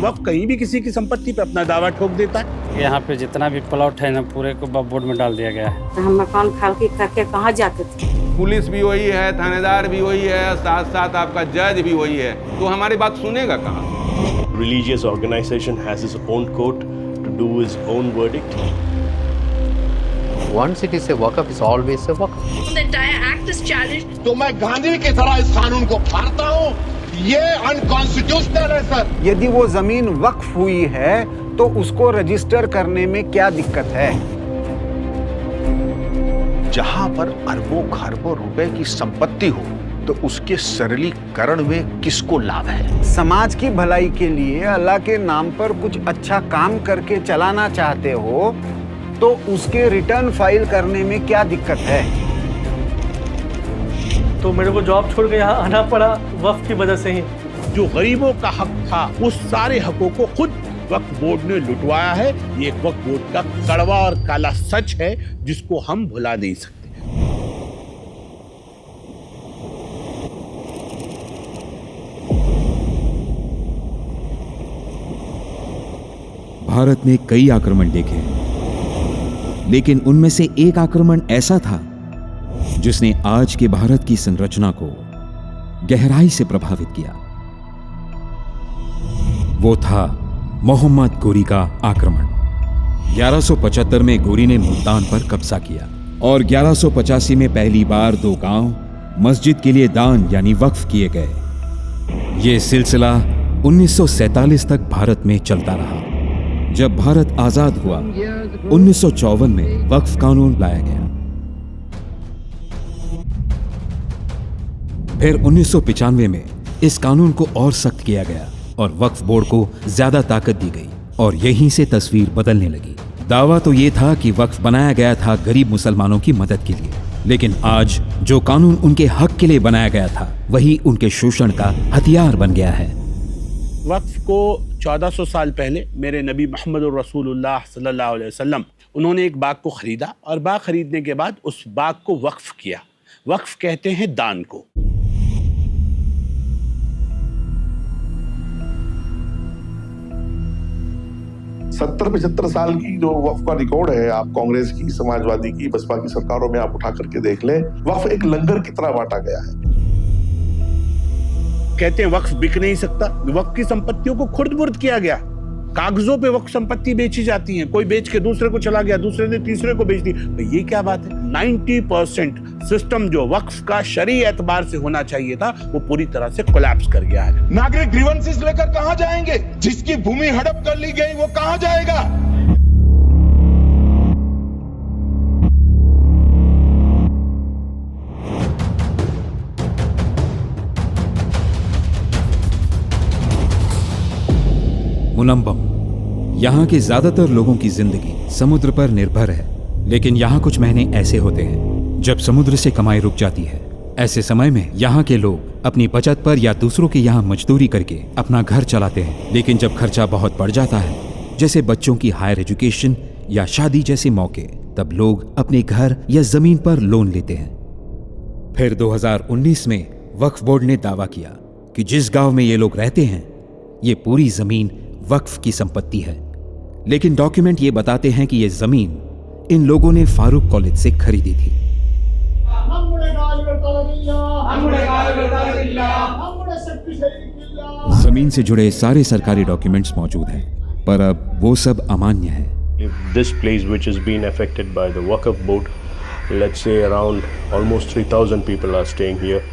वक्फ कहीं भी किसी की संपत्ति पे अपना दावा ठोक देता है। यहाँ पे जितना भी प्लॉट है ना पूरे को वक्फ बोर्ड में डाल दिया गया है। हम मकान खाली करके कहाँ जाते थे? पुलिस भी वही है, थानेदार भी वही है, साथ साथ आपका जज भी वही है, तो हमारी बात सुनेगा कहाँ? Religious organization has its own court to do its own verdict. Once it is a waqf, it's always a waqf. The entire act is challenged. तो मैं गांधी की तरह इस कानून को फाड़ता हूँ। ये अनकॉन्स्टिट्यूशनल है सर। यदि वो जमीन वक्फ हुई है तो उसको रजिस्टर करने में क्या दिक्कत है? जहाँ पर अरबों खरबों रुपए की संपत्ति हो तो उसके सरलीकरण में किसको लाभ है? समाज की भलाई के लिए अल्लाह के नाम पर कुछ अच्छा काम करके चलाना चाहते हो तो उसके रिटर्न फाइल करने में क्या दिक्कत है? तो मेरे को जॉब छोड़ के यहाँ आना पड़ा वक्फ की वजह से ही। जो गरीबों का हक था उस सारे हकों को खुद वक्फ बोर्ड ने लुटवाया है। ये एक वक्फ बोर्ड का कड़वा और काला सच है जिसको हम भुला नहीं सकते। भारत ने कई आक्रमण देखे, लेकिन उनमें से एक आक्रमण ऐसा था जिसने आज के भारत की संरचना को गहराई से प्रभावित किया। वो था मोहम्मद गोरी का आक्रमण। 1175 में गोरी ने मुल्तान पर कब्जा किया और 1185 में पहली बार 2 गांव मस्जिद के लिए दान यानी वक्फ किए गए। ये सिलसिला 1947 तक भारत में चलता रहा। जब भारत आजाद हुआ 1954 में वक्फ कानून लाया गया। फिर 1995 में इस कानून को और सख्त किया गया और वक्फ बोर्ड को ज्यादा ताकत दी गई और यहीं से तस्वीर बदलने लगी। दावा तो ये था कि वक्फ बनाया गया था गरीब मुसलमानों की मदद के लिए, लेकिन आज जो कानून उनके हक के लिए बनाया गया था वही उनके शोषण का हथियार बन गया है। वक्फ को 1400 साल पहले मेरे नबी मोहम्मद रसूलुल्लाह सल्लल्लाहु अलैहि वसल्लम उन्होंने एक बाग को खरीदा और बाग खरीदने के बाद उस बाग को वक्फ किया। वक्फ कहते हैं दान को। सत्तर 75 साल की जो वक्फ का रिकॉर्ड है, आप कांग्रेस की, समाजवादी की, बसपा की सरकारों में आप उठा करके देख लें, वक्फ एक लंगर की तरह बांटा गया है। कहते हैं वक्फ बिक नहीं सकता। वक्फ की संपत्तियों को खुर्द-बुर्द किया गया। कागजों पे वक्फ संपत्ति बेची जाती है, कोई बेच के दूसरे को चला गया, दूसरे ने तीसरे को बेच दी। तो ये क्या बात है? 90% सिस्टम जो वक्फ का शरई एतबार से होना चाहिए था वो पूरी तरह से कोलैप्स कर गया है। नागरिक ग्रीवेंसेस लेकर कहाँ जाएंगे? जिसकी भूमि हड़प कर ली गई वो कहाँ जाएगा? मुलम्बम। यहाँ के ज्यादातर लोगों की जिंदगी समुद्र पर निर्भर है, लेकिन यहाँ कुछ महीने ऐसे होते हैं जब समुद्र से कमाई रुक जाती है। ऐसे समय में यहाँ के लोग अपनी बचत पर या दूसरों के यहाँ मजदूरी करके अपना घर चलाते हैं। लेकिन जब खर्चा बहुत बढ़ जाता है, जैसे बच्चों की हायर एजुकेशन या शादी जैसे मौके, तब लोग अपने घर या जमीन पर लोन लेते हैं। फिर 2019 में वक्फ बोर्ड ने दावा किया कि जिस गांव में ये लोग रहते हैं ये पूरी जमीन वक्फ की संपत्ति है, लेकिन डॉक्यूमेंट ये बताते हैं कि ये जमीन इन लोगों ने फारूक कॉलेज से खरीदी थी। जमीन से जुड़े सारे सरकारी डॉक्यूमेंट्स मौजूद हैं, पर अब वो सब अमान्य है। This place which has been affected by the Waqf board, let's say around almost 3,000 people are staying here.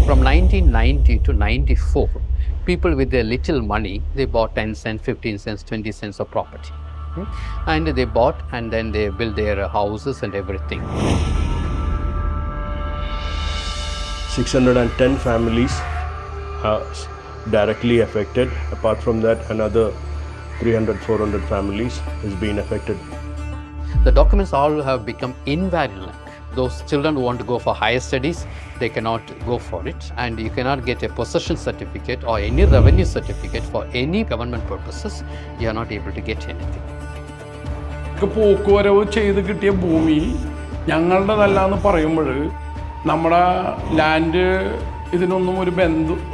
From 1990 to 94, people with their little money, they bought 10 cents, 15 cents, 20 cents of property. And they bought and then they built their houses and everything. 610 families are directly affected. Apart from that, another 300-400 families has been affected. The documents all have become invalid. Those children who want to go for higher studies, they cannot go for it, and you cannot get a possession certificate or any revenue certificate for any government purposes. You are not able to get anything. പോക്കുവരവ് ചെയ്ത് കിട്ടിയ ഭൂമി ഞങ്ങളുടെതല്ല എന്ന് പറയുമ്പോൾ നമ്മുടെ land ഇതിനൊന്നും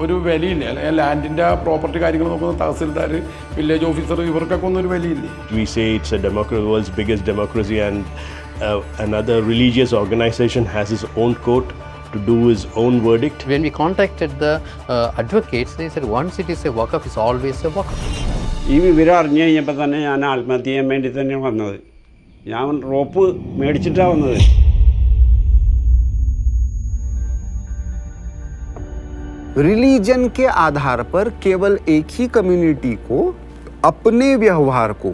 ഒരു വിലയില്ല. അല്ലെങ്കിൽ ലാൻഡിൻ്റെ പ്രോപ്പർട്ടി കാര്യങ്ങൾ നോക്കുന്ന തഹസിൽദാർ, വില്ലേജ് ഓഫീസർ, ഇവർക്കൊക്കെ ഒന്നും ഒരു വിലയില്ല. We say it's a democracy, world's biggest democracy, and another religious organization has its own court to do his own verdict. When we contacted the advocates, they said once it is a waqf, it's always a waqf. ഈ വിവരം അറിഞ്ഞു കഴിഞ്ഞപ്പോൾ തന്നെ ഞാൻ ആത്മഹത്യ ചെയ്യാൻ വേണ്ടി തന്നെയാണ് വന്നത്. ഞാൻ റോപ്പ് മേടിച്ചിട്ടാണ് വന്നത്. रिलीजन के आधार पर केवल एक ही कम्युनिटी को अपने व्यवहार को,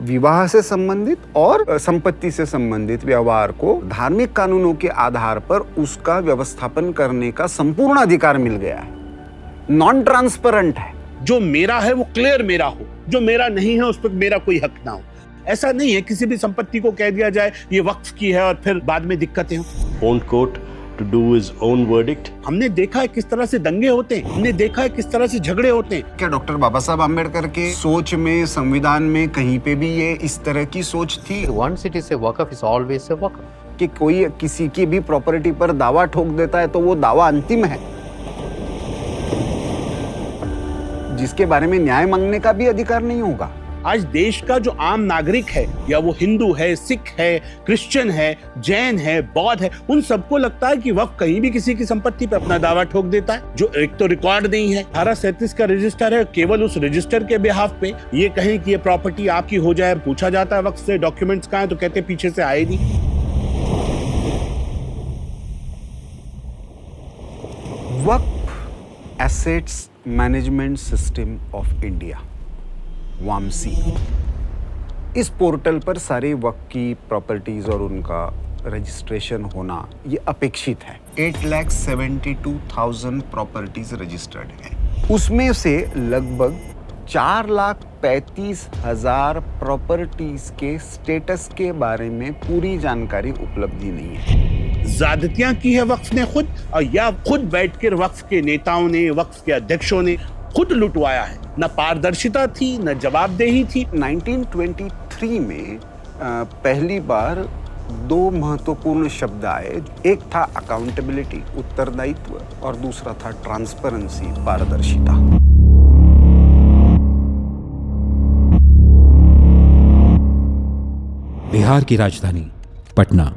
विवाह से संबंधित और संपत्ति से संबंधित व्यवहार को धार्मिक कानूनों के आधार पर उसका व्यवस्थापन करने का संपूर्ण अधिकार मिल गया है। नॉन ट्रांसपेरेंट है। जो मेरा है वो क्लियर मेरा हो, जो मेरा नहीं है उस पर मेरा कोई हक ना हो। ऐसा नहीं है किसी भी संपत्ति को कह दिया जाए ये वक्फ की है और फिर बाद में दिक्कतें हो। Own court to do his own verdict. हमने देखा है किस तरह से दंगे होते हैं, हमने देखा है किस तरह से झगड़े होते हैं। क्या डॉक्टर बाबा साहब आम्बेडकर के सोच में, संविधान में कहीं पे भी ये इस तरह की सोच थी? Once it is a waqf, it's always a waqf. कि कोई किसी की भी प्रॉपर्टी पर दावा ठोक देता है तो वो दावा अंतिम है, जिसके बारे में न्याय मांगने का भी अधिकार नहीं होगा। आज देश का जो आम नागरिक है, या वो हिंदू है, सिख है, क्रिश्चियन है, जैन है, बौद्ध है, उन सबको लगता है कि वक्फ कहीं भी किसी की संपत्ति पर अपना दावा ठोक देता है। जो एक तो रिकॉर्ड नहीं है, 1837 का रजिस्टर है, केवल उस रजिस्टर के बिहाफ पे ये कहें कि ये प्रॉपर्टी आपकी हो जाए, पूछा जाता है वक्फ से डॉक्यूमेंट्स कहाँ है तो कहते पीछे से आए नहीं। वक्फ assets management system of India, वामसी, इस पोर्टल पर सारे वक्फ की प्रॉपर्टीज और उनका रजिस्ट्रेशन होना ये अपेक्षित है। 8,72,000 प्रॉपर्टीज रजिस्टर्ड हैं। उसमें से लगभग 4,35,000 प्रॉपर्टीज के स्टेटस के बारे में पूरी जानकारी उपलब्ध ही नहीं है। ज्यादतियां की है वक्फ ने खुद, और या खुद बैठकर वक्फ के नेताओं ने, वक्फ के अध्यक्षों ने खुद लुटवाया है। न पारदर्शिता थी, न जवाबदेही थी। 1923 में पहली बार दो महत्वपूर्ण शब्द आए। एक था अकाउंटेबिलिटी, उत्तरदायित्व, और दूसरा था ट्रांसपेरेंसी, पारदर्शिता। बिहार की राजधानी पटना।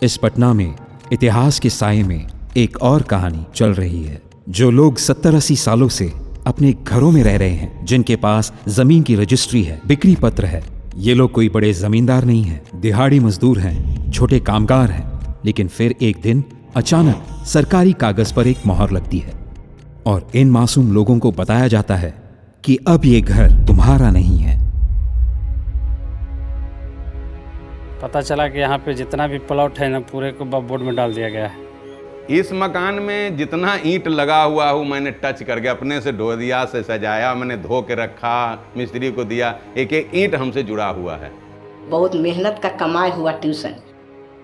इस पटना में इतिहास के साये में एक और कहानी चल रही है। जो लोग 70-80 सालों से अपने घरों में रह रहे हैं, जिनके पास जमीन की रजिस्ट्री है, बिक्री पत्र है, ये लोग कोई बड़े जमींदार नहीं हैं, दिहाड़ी मजदूर हैं, छोटे कामगार हैं। लेकिन फिर एक दिन अचानक सरकारी कागज पर एक मोहर लगती है और इन मासूम लोगों को बताया जाता है कि अब ये घर तुम्हारा नहीं है। पता चला कि यहाँ पे जितना भी प्लॉट है ना, पूरे को बोर्ड में डाल दिया गया है। इस मकान में जितना ईंट लगा हुआ हूँ मैंने टच करके अपने से धो दिया, से सजाया, मैंने धो के रखा, मिस्त्री को दिया। एक एक ईंट हमसे जुड़ा हुआ है। बहुत मेहनत का कमाई हुआ, ट्यूशन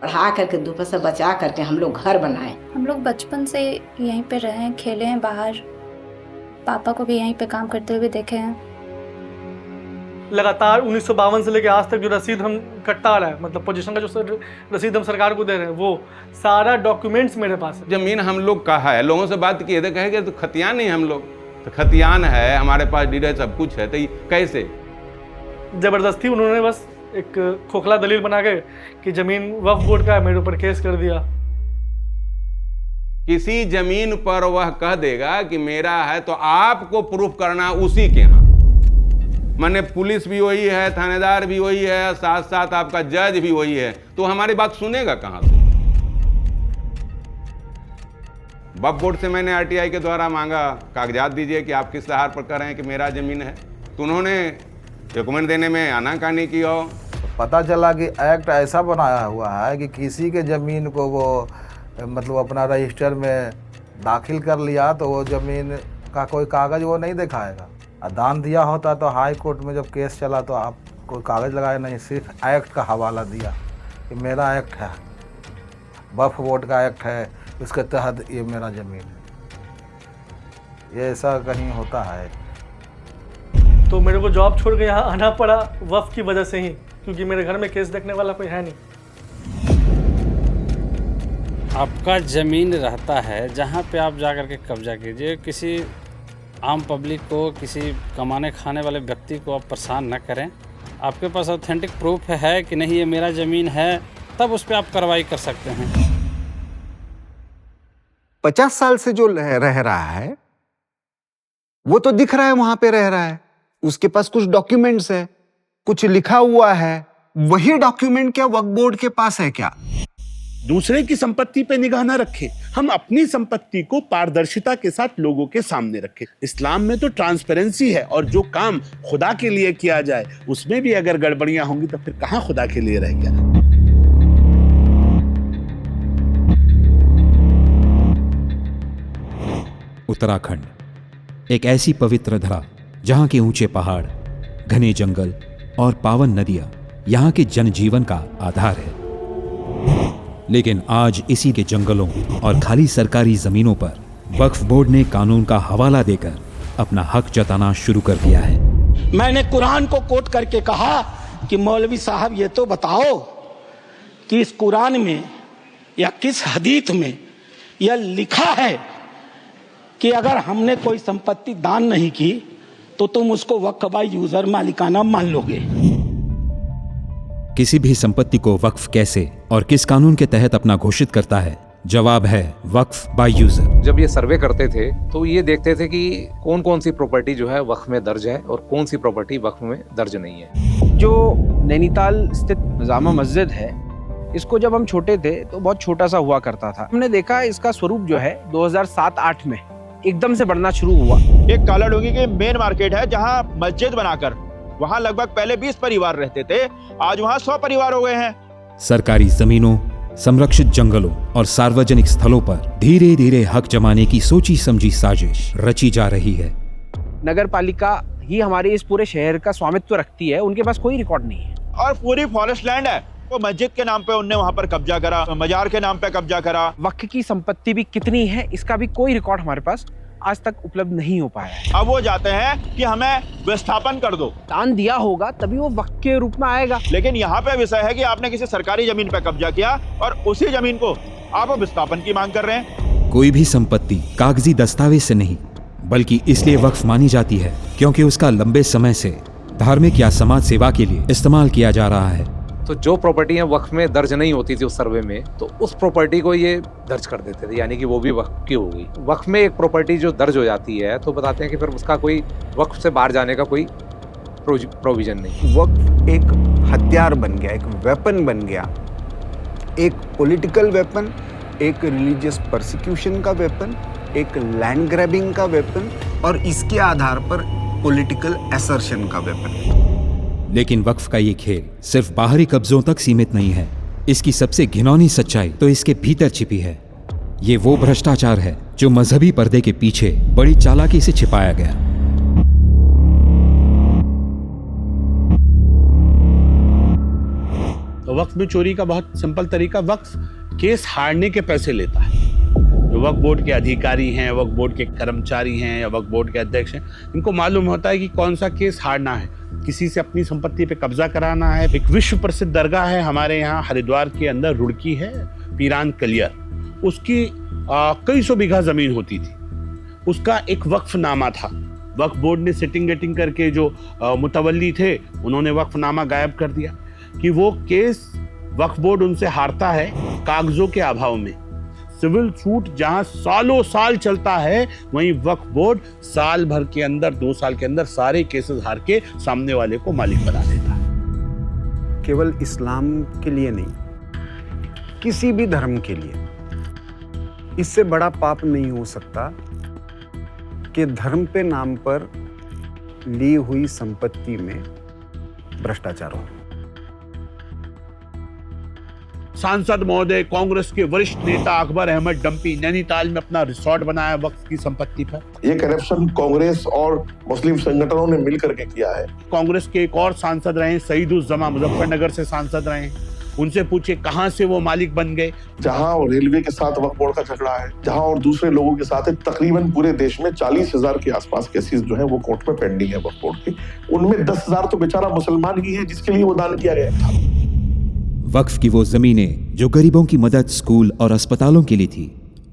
पढ़ा करके 2 पैसा बचा करके हम लोग घर बनाए। हम लोग बचपन से यहीं पे रहे हैं, खेले हैं बाहर, पापा को भी यहीं पे काम करते हुए देखे हैं। लगातार 1952 से लेकर आज तक जो रसीद हम कटता आ रहा है, मतलब पोजीशन का जो रसीद हम सरकार को दे रहे हैं, वो सारा डॉक्यूमेंट्स मेरे पास है। जमीन हम लोग का है, लोगों से बात किए थे, कहे तो खतियान नहीं, हम लोग तो खतियान है, हमारे पास डीड है, सब कुछ है, तो कैसे? जबरदस्ती उन्होंने बस एक खोखला दलील बना के कि जमीन वक्फ बोर्ड का है, मेरे ऊपर केस कर दिया। किसी जमीन पर वह कह देगा कि मेरा है तो आपको प्रूफ करना उसी के यहाँ। माने पुलिस भी वही है, थानेदार भी वही है, साथ साथ आपका जज भी वही है, तो हमारी बात सुनेगा कहां से? वक्फ बोर्ड से मैंने आरटीआई के द्वारा मांगा, कागजात दीजिए कि आप किस आधार पर कह रहे हैं कि मेरा जमीन है, तो उन्होंने डॉक्यूमेंट देने में आनाकानी की। और पता चला कि एक्ट ऐसा बनाया हुआ है कि किसी के ज़मीन को वो मतलब अपना रजिस्टर में दाखिल कर लिया तो वो ज़मीन का कोई कागज़ वो नहीं दिखाएगा। दान दिया होता तो हाई कोर्ट में जब केस चला तो आप कोई कागज़ लगाया नहीं, सिर्फ एक्ट का हवाला दिया कि मेरा एक्ट है, वक्फ बोर्ड का एक्ट है, उसके तहत ये मेरा ज़मीन है। ये ऐसा कहीं होता है। तो मेरे को जॉब छोड़ के यहाँ आना पड़ा वक्फ की वजह से ही, क्योंकि मेरे घर में केस देखने वाला कोई है नहीं। आपका ज़मीन रहता है जहाँ पे आप जा कर के कब्जा कीजिए, किसी आम पब्लिक को, किसी कमाने खाने वाले व्यक्ति को आप परेशान न करें। आपके पास ऑथेंटिक प्रूफ है कि नहीं ये मेरा ज़मीन है, तब उस पर आप कार्रवाई कर सकते हैं। 50 साल से जो रह रहा है वो तो दिख रहा है, वहां पे रह रहा है, उसके पास कुछ डॉक्यूमेंट्स है, कुछ लिखा हुआ है। वही डॉक्यूमेंट क्या वक्फ बोर्ड के पास है क्या? दूसरे की संपत्ति पे निगाह ना रखें, हम अपनी संपत्ति को पारदर्शिता के साथ लोगों के सामने रखें। इस्लाम में तो ट्रांसपेरेंसी है, और जो काम खुदा के लिए किया जाए उसमें भी अगर गड़बड़ियां होंगी तो फिर कहां खुदा के लिए रह गया। उत्तराखंड एक ऐसी पवित्र धरा जहां के ऊंचे पहाड़, घने जंगल और पावन नदियां यहां के जनजीवन का आधार है। लेकिन आज इसी के जंगलों और खाली सरकारी जमीनों पर वक्फ बोर्ड ने कानून का हवाला देकर अपना हक जताना शुरू कर दिया है। मैंने कुरान को कोट करके कहा कि मौलवी साहब ये तो बताओ कि इस कुरान में या किस हदीस में यह लिखा है कि अगर हमने कोई संपत्ति दान नहीं की तो तुम उसको वक्फ बाय यूजर मालिकाना मान लोगे। किसी भी संपत्ति को वक्फ कैसे और किस कानून के तहत अपना घोषित करता है? जवाब है वक्फ बाय यूजर। जब ये सर्वे करते थे तो ये देखते थे कि कौन कौन सी प्रॉपर्टी जो है वक्फ में दर्ज है और कौन सी प्रॉपर्टी वक्फ में दर्ज नहीं है। जो नैनीताल स्थित जामा मस्जिद है, इसको जब हम छोटे थे तो बहुत छोटा सा हुआ करता था। हमने देखा इसका स्वरूप जो है 2007-8 में एकदम से बढ़ना शुरू हुआ। एक कालाडोंगी की मेन मार्केट है जहां मस्जिद बनाकर वहां लगभग पहले 20 परिवार रहते थे, आज वहां 100 परिवार हो गए हैं। सरकारी जमीनों, संरक्षित जंगलों और सार्वजनिक स्थलों पर धीरे धीरे हक जमाने की सोची समझी साजिश रची जा रही है। नगर पालिका ही हमारे इस पूरे शहर का स्वामित्व रखती है, उनके पास कोई रिकॉर्ड नहीं है। और पूरी फॉरेस्ट लैंड है, वो मस्जिद के नाम पे उनने वहां पर कब्जा करा, मजार के नाम पे कब्जा करा। वक्फ की संपत्ति भी कितनी है इसका भी कोई रिकॉर्ड हमारे पास आज तक उपलब्ध नहीं हो पाया है। अब वो जाते हैं कि हमें विस्थापन कर दो, दान दिया होगा तभी वो वक्फ के रूप में आएगा। लेकिन यहाँ पे विषय है कि आपने किसी सरकारी जमीन पे कब्जा किया और उसी जमीन को आप विस्थापन की मांग कर रहे हैं। कोई भी संपत्ति कागजी दस्तावेज से नहीं बल्कि इसलिए वक्फ मानी जाती है क्योंकि उसका लंबे समय से धार्मिक या समाज सेवा के लिए इस्तेमाल किया जा रहा है। तो जो प्रॉपर्टियां वक्फ में दर्ज नहीं होती थी उस सर्वे में, तो उस प्रॉपर्टी को ये दर्ज कर देते थे, यानी कि वो भी वक्फ की होगी। वक्फ में एक प्रॉपर्टी जो दर्ज हो जाती है तो बताते हैं कि फिर उसका कोई वक्फ से बाहर जाने का कोई प्रोविजन नहीं। वक्फ एक हथियार बन गया, एक वेपन बन गया, एक पॉलिटिकल वेपन, एक रिलीजियस परसिक्यूशन का वेपन, एक लैंड ग्रैबिंग का वेपन और इसके आधार पर पॉलिटिकल असर्शन का वेपन। लेकिन वक्फ का ये खेल सिर्फ बाहरी कब्जों तक सीमित नहीं है। इसकी सबसे घिनौनी सच्चाई तो इसके भीतर छिपी है। ये वो भ्रष्टाचार है जो मजहबी पर्दे के पीछे बड़ी चालाकी से छिपाया गया। तो वक्फ में चोरी का बहुत सिंपल तरीका, वक्फ केस हारने के पैसे लेता है। जो वक्फ बोर्ड के अधिकारी हैं, वक्फ बोर्ड के कर्मचारी हैं या वक्फ बोर्ड के अध्यक्ष हैं, इनको मालूम होता है कि कौन सा केस हारना है, किसी से अपनी संपत्ति पे कब्जा कराना है। एक विश्व प्रसिद्ध दरगाह है हमारे यहाँ हरिद्वार के अंदर, रुड़की है, पीरान कलियर, उसकी कई सौ बीघा जमीन होती थी, उसका एक वक्फनामा था। वक्फ बोर्ड ने सिटिंग गेटिंग करके जो मुतवल्ली थे उन्होंने वक्फनामा गायब कर दिया कि वो केस वक्फ बोर्ड उनसे हारता है कागजों के अभाव में। सिविल सूट जहां सालों साल चलता है, वहीं वक्फ बोर्ड साल भर के अंदर, 2 साल के अंदर सारे केसेस हार के सामने वाले को मालिक बना देता है। केवल इस्लाम के लिए नहीं, किसी भी धर्म के लिए इससे बड़ा पाप नहीं हो सकता कि धर्म पे नाम पर ली हुई संपत्ति में भ्रष्टाचार हो। सांसद महोदय, कांग्रेस के वरिष्ठ नेता अकबर अहमद डंपी नैनीताल में अपना रिसोर्ट बनाया वक्फ की संपत्ति पर। ये करप्शन कांग्रेस और मुस्लिम संगठनों ने मिलकर के किया है। कांग्रेस के एक और सांसद रहे सईदुज्जमा, मुजफ्फरनगर से सांसद रहे, उनसे पूछे कहां से वो मालिक बन गए। जहां रेलवे के साथ वक्फ बोर्ड का झगड़ा है, जहां और दूसरे लोगों के साथ है, तकरीबन पूरे देश में 40,000 के आसपास केसेस जो है वो कोर्ट में पेंडिंग है वक्फ बोर्ड की। उनमें 10,000 तो बेचारा मुसलमान ही है जिसके लिए वो दान किया गया था। वक्फ की वो जमीनें जो गरीबों की मदद, स्कूल और अस्पतालों के लिए थी,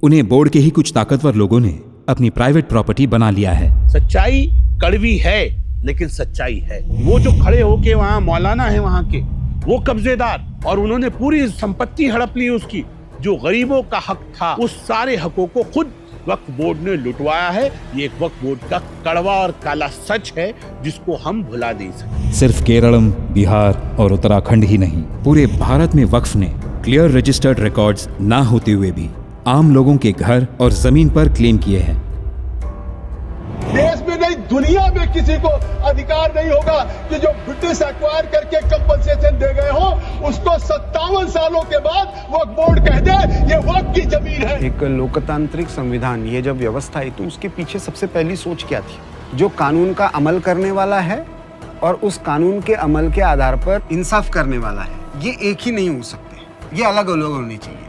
उन्हें बोर्ड के ही कुछ ताकतवर लोगों ने अपनी प्राइवेट प्रॉपर्टी बना लिया है। सच्चाई कड़वी है लेकिन सच्चाई है। वो जो खड़े होके वहाँ मौलाना है वहाँ के, वो कब्जेदार, और उन्होंने पूरी संपत्ति हड़प ली उसकी। जो गरीबों का हक था, उस सारे हकों को खुद वक्फ बोर्ड ने लुटवाया है। ये एक वक्फ बोर्ड का कड़वा और काला सच है जिसको हम भुला नहीं सकते। सिर्फ केरलम, बिहार और उत्तराखंड ही नहीं, पूरे भारत में वक्फ ने क्लियर रजिस्टर्ड रिकॉर्ड्स ना होते हुए भी आम लोगों के घर और जमीन पर क्लेम किए हैं। देश में नहीं, दुनिया में किसी को अधिकार नहीं होगा कि जो ब्रिटिश एक्वायर करके कंपनसेशन दे गए हो, उसको 57 सालों के बाद वक्फ बोर्ड कह दे ये वक्फ की जमीन है। एक लोकतांत्रिक संविधान, ये जब व्यवस्था आई तो उसके पीछे सबसे पहली सोच क्या थी? जो कानून का अमल करने वाला है और उस कानून के अमल के आधार पर इंसाफ करने वाला है, ये एक ही नहीं हो सकते, ये अलग अलग होने चाहिए,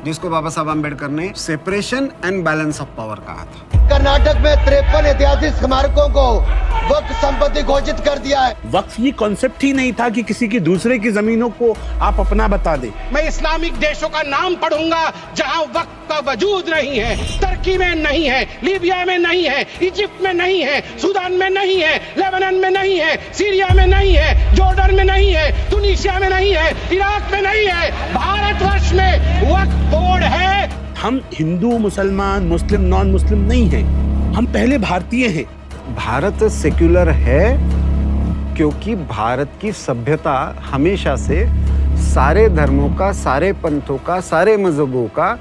जिसको बाबा साहब अम्बेडकर ने separation and balance of power कहा था। कर्नाटक में 53 ऐतिहासिक स्मारकों को वक्फ संपत्ति घोषित कर दिया है। वक्फ ये कॉन्सेप्ट ही नहीं था कि किसी की दूसरे की जमीनों को आप अपना बता दे। मैं इस्लामिक देशों का नाम पढ़ूंगा जहां वक्फ का वजूद नहीं है। तुर्की में नहीं है, लीबिया में नहीं है, इजिप्ट में नहीं है, सूडान में नहीं है, लेबनान में नहीं है, सीरिया में नहीं है, जॉर्डन में नहीं है, तुनीसिया में नहीं है, इराक में नहीं है, भारतवर्ष में वक्फ बोर्ड है। हम हिंदू, मुसलमान, मुस्लिम, नॉन मुस्लिम नहीं हैं, हम पहले भारतीय हैं। भारत सेक्युलर है क्योंकि भारत की सभ्यता हमेशा से सारे धर्मों का, सारे पंथों का, सारे मजहबों का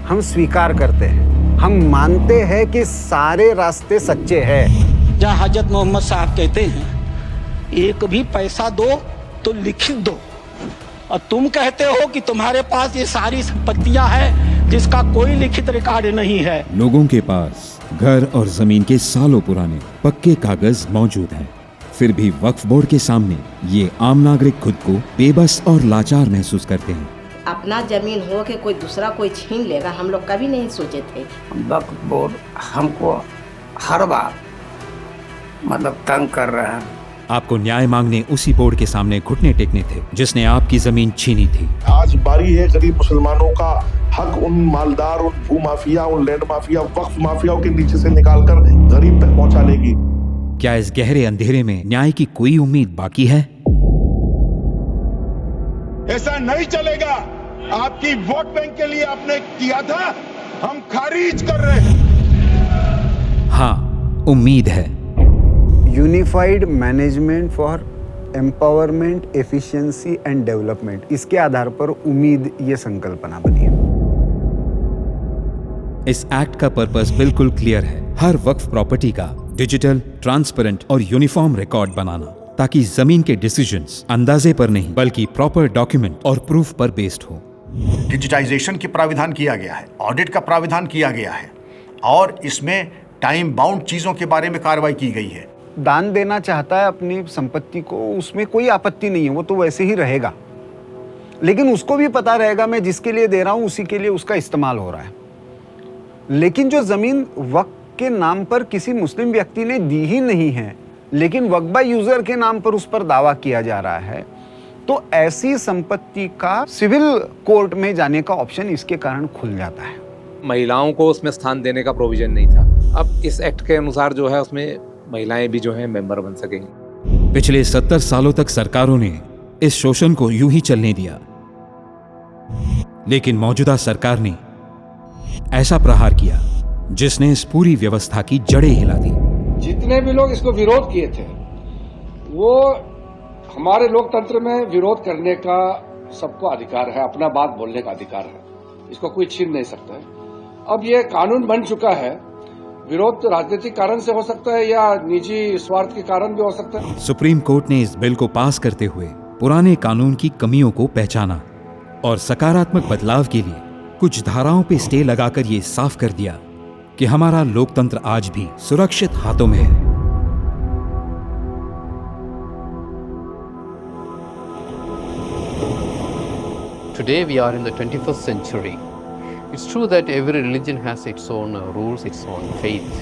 हम स्वीकार करते हैं। हम मानते हैं कि सारे रास्ते सच्चे हैं। जहाँ हजरत मोहम्मद साहब कहते हैं एक भी पैसा दो तो लिखित दो, और तुम कहते हो कि तुम्हारे पास ये सारी संपत्तियां हैं जिसका कोई लिखित रिकॉर्ड नहीं है। लोगों के पास घर और जमीन के सालों पुराने पक्के कागज मौजूद हैं, फिर भी वक्फ बोर्ड के सामने ये आम नागरिक खुद को बेबस और लाचार महसूस करते हैं। अपना जमीन हो के कोई दूसरा कोई छीन लेगा, हम लोग कभी नहीं सोचे थे। वक्फ बोर्ड हमको हर बार मतलब तंग कर रहा है। आपको न्याय मांगने उसी बोर्ड के सामने घुटने टेकने थे जिसने आपकी जमीन छीनी थी। आज बारी है गरीब मुसलमानों का हक उन मालदार, उन भू माफिया, उन लैंड माफिया, वक्फ माफियाओं के नीचे से निकालकर गरीब तक पहुंचाने की। क्या इस गहरे अंधेरे में न्याय की कोई उम्मीद बाकी है? ऐसा नहीं चलेगा। आपकी वोट बैंक के लिए आपने किया था, हम खारिज कर रहे हैं। हाँ, उम्मीद है। Unified management for empowerment, efficiency and development, इसके आधार पर उम्मीद ये संकल्पना बनी है। इस एक्ट का पर्पस बिल्कुल क्लियर है, हर वक्फ प्रॉपर्टी का डिजिटल, ट्रांसपेरेंट और यूनिफॉर्म रिकॉर्ड बनाना, ताकि जमीन के डिसीजंस अंदाजे पर नहीं बल्कि प्रॉपर डॉक्यूमेंट और प्रूफ पर बेस्ड हो। डिजिटाइजेशन की प्राविधान किया गया है, ऑडिट का प्राविधान किया गया है, और इसमें टाइम बाउंड चीजों के बारे में कार्रवाई की गई है। दान देना चाहता है अपनी संपत्ति को, उसमें कोई आपत्ति नहीं है, वो तो वैसे ही रहेगा, लेकिन उसको भी पता रहेगा मैं जिसके लिए दे रहा हूं उसी के लिए उसका इस्तेमाल हो रहा है। लेकिन जो जमीन वक्फ के नाम पर किसी मुस्लिम व्यक्ति ने दी ही नहीं है, लेकिन वक्फ बाय यूजर के नाम पर उस पर दावा किया जा रहा है, तो ऐसी संपत्ति का सिविल कोर्ट में जाने का ऑप्शन इसके कारण खुल जाता है। महिलाओं को उसमें स्थान देने का प्रोविजन नहीं था। अब इस एक्ट के अनुसार जो है उसमें महिलाएं भी जो है मेंबर बन सकेंगी। पिछले 70 सालों तक सरकारों ने इस शोषण को यूं ही चलने दिया, लेकिन मौजूदा सरकार ने ऐसा प्रहार किया जिसने इस पूरी व्यवस्था की जड़ें हिला दी। जितने भी लोग इसको विरोध किए थे, वो हमारे लोकतंत्र में विरोध करने का सबको अधिकार है, अपना बात बोलने का अधिकार है, इसको कोई छीन नहीं सकता है। अब ये कानून बन चुका है, विरोध राजनीतिक कारण से हो सकता है या निजी स्वार्थ के कारण भी हो सकता है। सुप्रीम कोर्ट ने इस बिल को पास करते हुए पुराने कानून की कमियों को पहचाना और सकारात्मक बदलाव के लिए कुछ धाराओं पे स्टे लगाकर ये साफ कर दिया कि हमारा लोकतंत्र आज भी सुरक्षित हाथों में है। Today we are in the 21st century. It's true that every religion has its own rules, its own faith,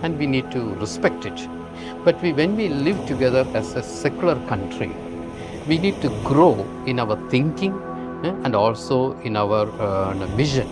and we need to respect it. But when we live together as a secular country, We need to grow in our thinking and also in our vision.